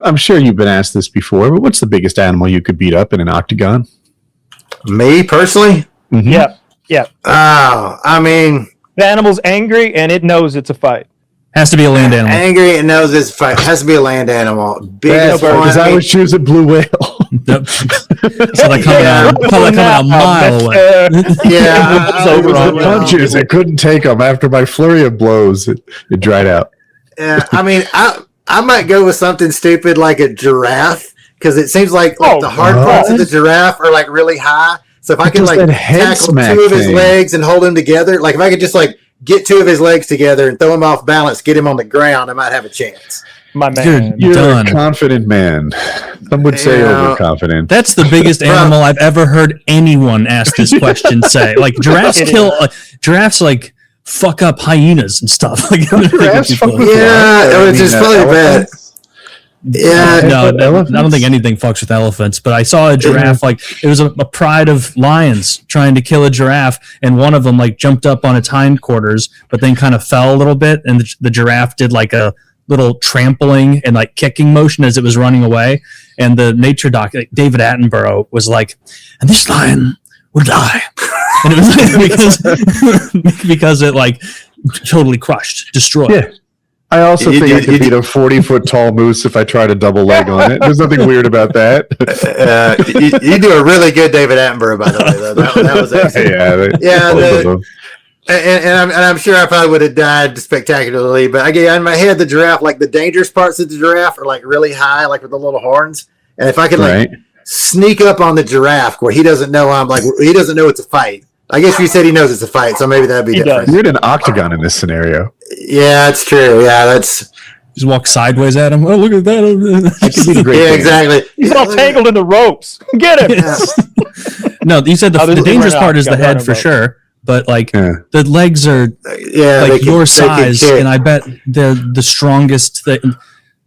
I'm sure you've been asked this before, but what's the biggest animal you could beat up in an octagon? Me personally? Mm-hmm. Yeah. Oh, I mean, the animal's angry and it knows it's a fight. Has to be a land animal. Angry and knows it's a fight. Has to be a land animal. Biggest one. Because I would choose a blue whale. Yep. So they're coming a mile away. The punches. I couldn't take them after my flurry of blows. It dried out. Yeah, I mean, I might go with something stupid like a giraffe because it seems like the hard parts of the giraffe are like really high. So if I could like tackle two of his legs and hold him together, like if I could just like get two of his legs together and throw him off balance, get him on the ground, I might have a chance. My man, you're a confident man. Some would say overconfident. That's the biggest animal I've ever heard anyone ask this question. Say like giraffes giraffes like fuck up hyenas and stuff. Like, giraffes fuck with which is probably bad. Yeah, no, I don't think anything fucks with elephants. But I saw a giraffe, like it was a pride of lions trying to kill a giraffe, and one of them like jumped up on its hindquarters, but then kind of fell a little bit, and the giraffe did like a little trampling and like kicking motion as it was running away. And the nature doc, like, David Attenborough, was like, "And this lion will die," and it was like, because it like totally crushed, destroyed. Yeah. I also think I could beat a 40-foot tall moose if I tried a double leg on it. There's nothing weird about that. You do a really good David Attenborough, by the way. Though. That was excellent. And I'm sure I probably would have died spectacularly. But again, in my head, the giraffe, like the dangerous parts of the giraffe, are like really high, like with the little horns. And if I could like sneak up on the giraffe where he doesn't know he doesn't know it's a fight. I guess you said he knows it's a fight, so maybe that'd be different. You're in an octagon in this scenario. Yeah, it's true. Yeah, that's just walk sideways at him. Oh, look at that! Yeah, exactly. He's all tangled in the ropes. Get him! No, you said the dangerous part is the head for sure, but like the legs are like your size, and I bet they're the strongest.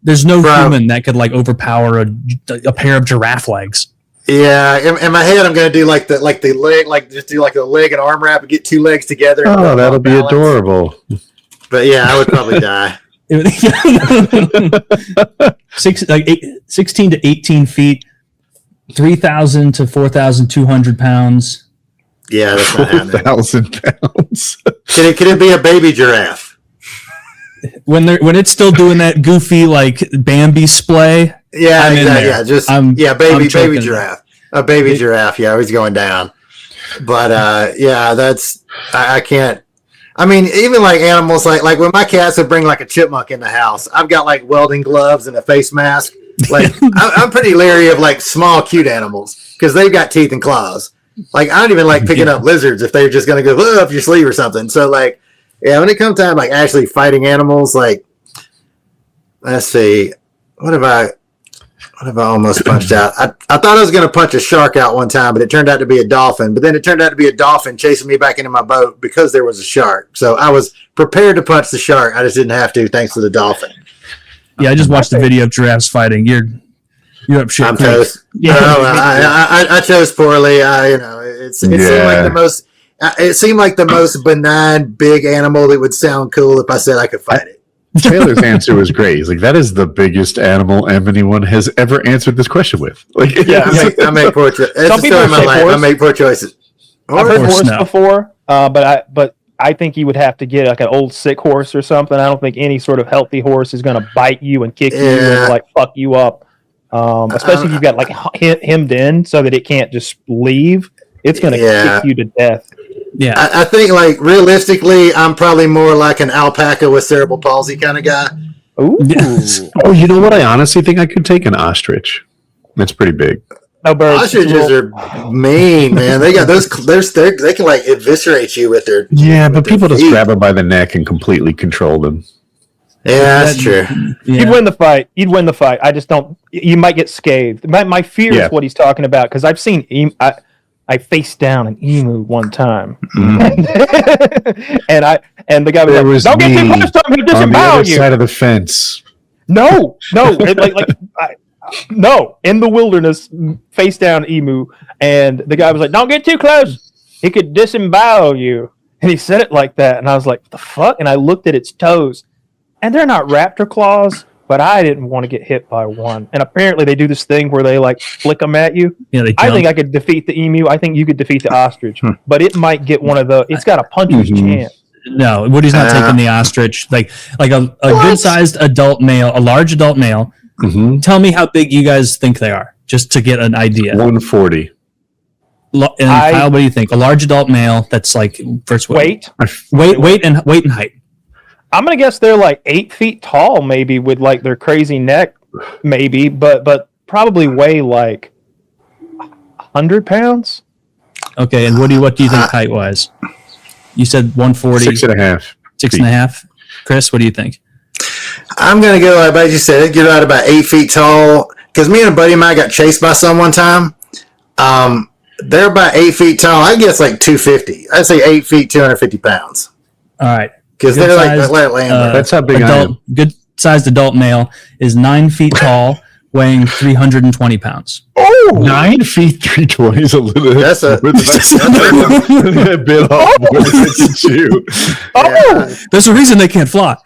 There's no human that could like overpower a pair of giraffe legs. Yeah, in my head, I'm gonna do like the leg, like just do like a leg and arm wrap and get two legs together. Oh, that'll be adorable. But yeah, I would probably die. 16 to 18 feet, 3,000 to 4,200 pounds. Yeah, that's not happening. 4,000 pounds. Can it be a baby giraffe? When it's still doing that goofy like Bambi splay. Yeah, exactly. Yeah, baby giraffe. A baby giraffe. Yeah, he's going down. But I can't. I mean, even like animals, like when my cats would bring like a chipmunk in the house, I've got like welding gloves and a face mask. Like I'm pretty leery of like small cute animals because they've got teeth and claws. Like I don't even like picking up lizards if they're just gonna go up your sleeve or something. So like, yeah, when it comes time like actually fighting animals, like let's see, what have I almost punched out? I thought I was going to punch a shark out one time, but it turned out to be a dolphin. But then it turned out to be a dolphin chasing me back into my boat because there was a shark. So I was prepared to punch the shark. I just didn't have to thanks to the dolphin. Yeah, I just watched the video of giraffes fighting. You're up shit. I'm toast. Yeah, I chose poorly. It seemed like the most. It seemed like the most benign big animal that would sound cool if I said I could fight it. Taylor's answer was great. He's like, that is the biggest animal anyone has ever answered this question with. Like, I make poor choices. It's a story of my life. I make poor choices. I've heard horse before, but I think you would have to get like an old sick horse or something. I don't think any sort of healthy horse is going to bite you and kick you and like fuck you up. Especially if you've got like hemmed in so that it can't just leave. It's going to kick you to death. Yeah, I think like realistically, I'm probably more like an alpaca with cerebral palsy kind of guy. Ooh. Yes. Oh, you know what? I honestly think I could take an ostrich. That's pretty big. No birds. Ostriches are mean, man. They got those. They can like eviscerate you with their. Yeah, but people just grab them by the neck and completely control them. Yeah, that's true. Yeah. You'd win the fight. I just don't. You might get scathed. My fear is what he's talking about because I've seen. I faced down an emu one time, and the guy was like, "Don't get too close to him; he'll disembowel you." On the other side of the fence. No, no, in the wilderness, face down emu, and the guy was like, "Don't get too close; he could disembowel you." And he said it like that, and I was like, "What the fuck?" And I looked at its toes, and they're not raptor claws; but I didn't want to get hit by one. And apparently they do this thing where they like flick them at you. Yeah, I think I could defeat the emu. I think you could defeat the ostrich, but it might get one of the. It's got a puncher's chance. No, Woody's not taking the ostrich. Like a good sized adult male, a large adult male. Mm-hmm. Tell me how big you guys think they are, just to get an idea. 140. And Kyle, what do you think? A large adult male that's like first weight and height. I'm gonna guess they're like 8 feet tall, maybe with like their crazy neck, maybe, but probably weigh like 100 pounds. Okay, and Woody, what do you think height wise? You said 140. 6.5. 6.5. Chris, what do you think? I'm going to go, like you said, get out about 8 feet tall. Because me and a buddy of mine got chased by some one time. They're about 8 feet tall. I guess like 250. I'd say 8 feet, 250 pounds. All right. Because they're like land. That's how big I am. Good sized adult male is 9 feet tall, weighing 320 pounds. Oh, 9 feet 320 is a little. That's a bit off. There's a reason they can't fly.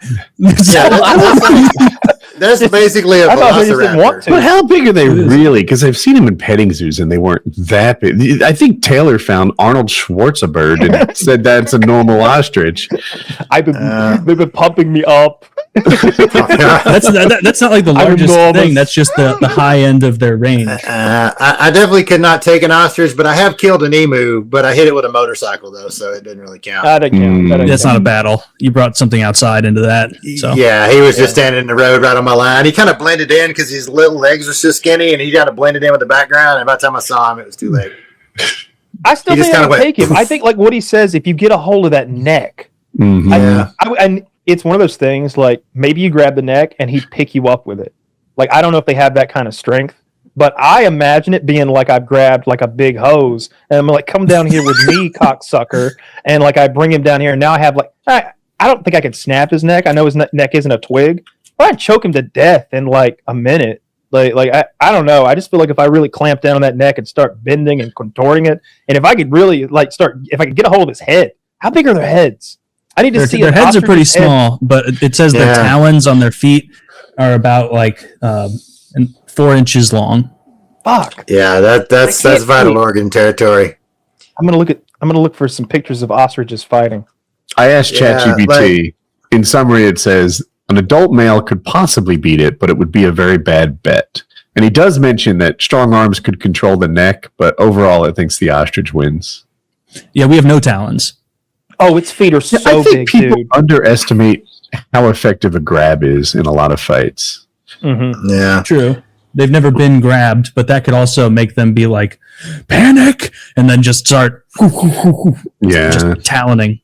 That's basically a velociraptor. But how big are they really? Because I've seen them in petting zoos and they weren't that big. I think Taylor found Arnold Schwarzenegger and said that's a normal ostrich. They've been pumping me up. That's not like the largest thing. That's just the high end of their range. I definitely could not take an ostrich, but I have killed an emu, but I hit it with a motorcycle though, so it didn't really count. That's not a battle. You brought something outside into that. So. Yeah, he was just standing in the road right on my line. He kind of blended in because his little legs are so skinny, and he got to blend it in with the background. And by the time I saw him, it was too late. I still think I would take him. I think, like Woody says, if you get a hold of that neck, and it's one of those things. Like maybe you grab the neck and he'd pick you up with it. Like I don't know if they have that kind of strength, but I imagine it being like I've grabbed like a big hose and I'm like, come down here with me, cocksucker, and like I bring him down here, and now I have like I don't think I can snap his neck. I know his neck isn't a twig, but I'd choke him to death in like a minute. Like I don't know. I just feel like if I really clamp down on that neck and start bending and contorting it, and if I could really if I could get a hold of his head, how big are their heads? I need to see. Their heads are pretty small, but it says their talons on their feet are about like 4 inches long. Fuck. Yeah, that's vital organ territory. I'm gonna look for some pictures of ostriches fighting. I asked ChatGPT. In summary, it says an adult male could possibly beat it, but it would be a very bad bet. And he does mention that strong arms could control the neck, but overall, it thinks the ostrich wins. Yeah, we have no talons. Oh, its feet are so I think big, people dude. underestimate how effective a grab is in a lot of fights. Mm-hmm. Yeah, true. They've never been grabbed, but that could also make them be like panic and then just start just taloning.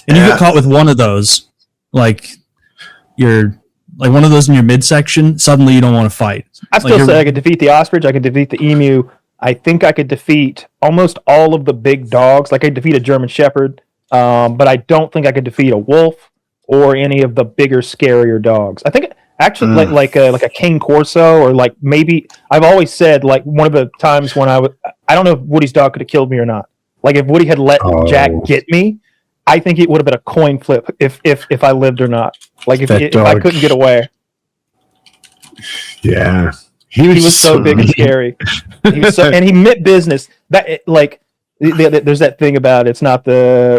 And you get caught with one of those, like one of those in your midsection. Suddenly, you don't want to fight. I still say I could defeat the ostrich. I could defeat the emu. I think I could defeat almost all of the big dogs. Like I could defeat a German Shepherd. But I don't think I could defeat a wolf or any of the bigger, scarier dogs. I think actually like a Cane Corso, or like maybe I've always said like one of the times when I don't know if Woody's dog could have killed me or not. Like if Woody had let Jack get me, I think it would have been a coin flip if I lived or not. Like if I couldn't get away. Yeah, he was so big and scary. And he meant business. That like. There's that thing about it's not the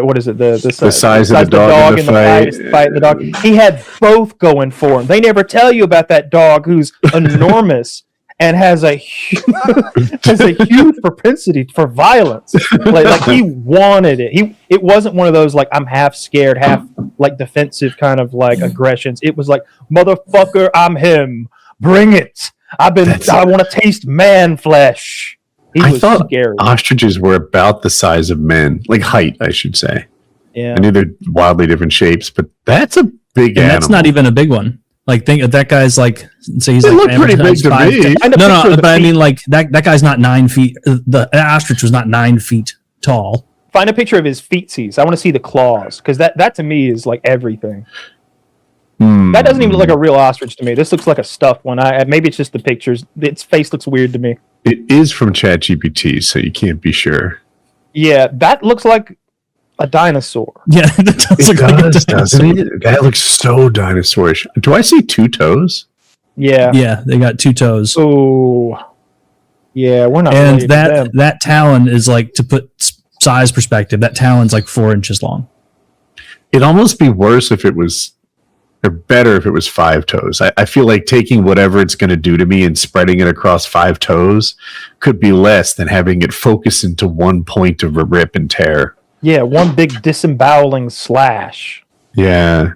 size of the dog in the fight the dog. He had both going for him. They never tell you about that dog who's enormous and has a huge propensity for violence. Like he wanted it. It wasn't one of those like I'm half scared, half like defensive kind of like aggressions. It was like motherfucker, I'm him. Bring it. I want to taste man flesh. I thought scary. Ostriches were about the size of men, like height, I should say. Yeah, I knew they're wildly different shapes, but that's a big animal. That's not even a big one. Like, think that guy's like, say he's they like look pretty big to me. No, but I mean, like that guy's not 9 feet. The ostrich was not 9 feet tall. Find a picture of his feetsies. I want to see the claws because that to me is like everything. That doesn't even look like a real ostrich to me. This looks like a stuffed one. Maybe it's just the pictures. Its face looks weird to me. It is from ChatGPT, so you can't be sure. Yeah, that looks like a dinosaur. Yeah, that does look like a dinosaur. Doesn't it? That looks so dinosaurish. Do I see 2 toes? Yeah, they got 2 toes. Oh, yeah, we're not. And that talon is like, to put size perspective, that talon's like 4 inches long. It'd almost be worse if it was, or better if it was 5 toes. I feel like taking whatever it's going to do to me and spreading it across 5 toes could be less than having it focus into one point of a rip and tear. Yeah, one big disemboweling slash. Yeah,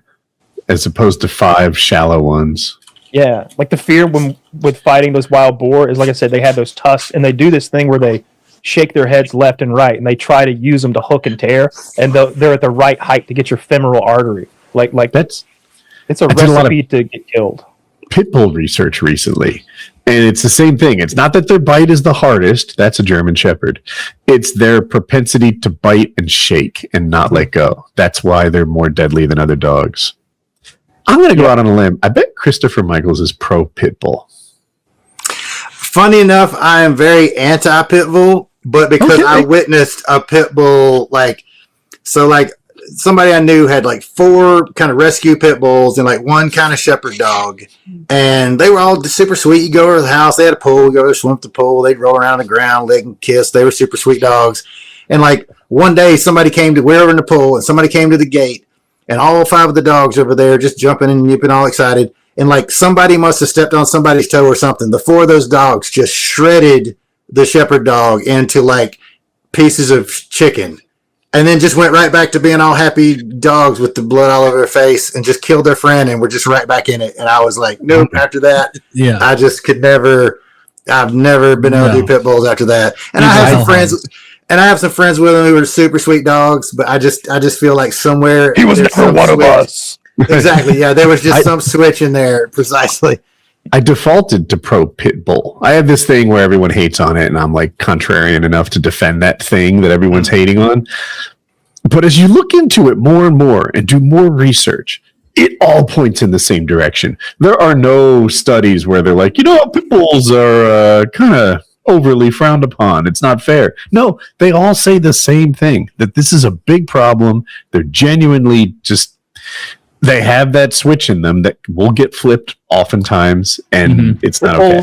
as opposed to 5 shallow ones. Yeah, like the fear with fighting those wild boar is, like I said, they have those tusks, and they do this thing where they shake their heads left and right, and they try to use them to hook and tear, and they're at the right height to get your femoral artery. Like it's a recipe to get killed. Pit bull research recently, and it's the same thing. It's not that their bite is the hardest. That's a German Shepherd. It's their propensity to bite and shake and not let go. That's why they're more deadly than other dogs. I'm going to go out on a limb. I bet Christopher Michaels is pro pit bull. Funny enough, I am very anti pit bull, but because I witnessed a pit bull, somebody I knew had like 4 kind of rescue pit bulls and like 1 kind of shepherd dog, and they were all super sweet. You go over to the house, they had a pool, you go there, swim to the pool, they'd roll around on the ground, lick and kiss. They were super sweet dogs. And like one day, we're over in the pool, and somebody came to the gate, and all 5 of the dogs over there just jumping and yipping, all excited. And like somebody must have stepped on somebody's toe or something. The 4 of those dogs just shredded the shepherd dog into like pieces of chicken, and then just went right back to being all happy dogs with the blood all over their face, and just killed their friend, and we're just right back in it. And I was like, nope. After that, I just could never. I've never been able to do pit bulls after that. And I have some friends. And I have some friends with them who are super sweet dogs, but I just feel like somewhere he was never one of us. Exactly. Yeah, there was just some switch in there. Precisely. I defaulted to pro pit bull. I have this thing where everyone hates on it, and I'm like contrarian enough to defend that thing that everyone's hating on. But as you look into it more and more and do more research, it all points in the same direction. There are no studies where they're like, pit bulls are kind of overly frowned upon. It's not fair. No, they all say the same thing, that this is a big problem. They're genuinely they have that switch in them that will get flipped oftentimes, and it's not okay.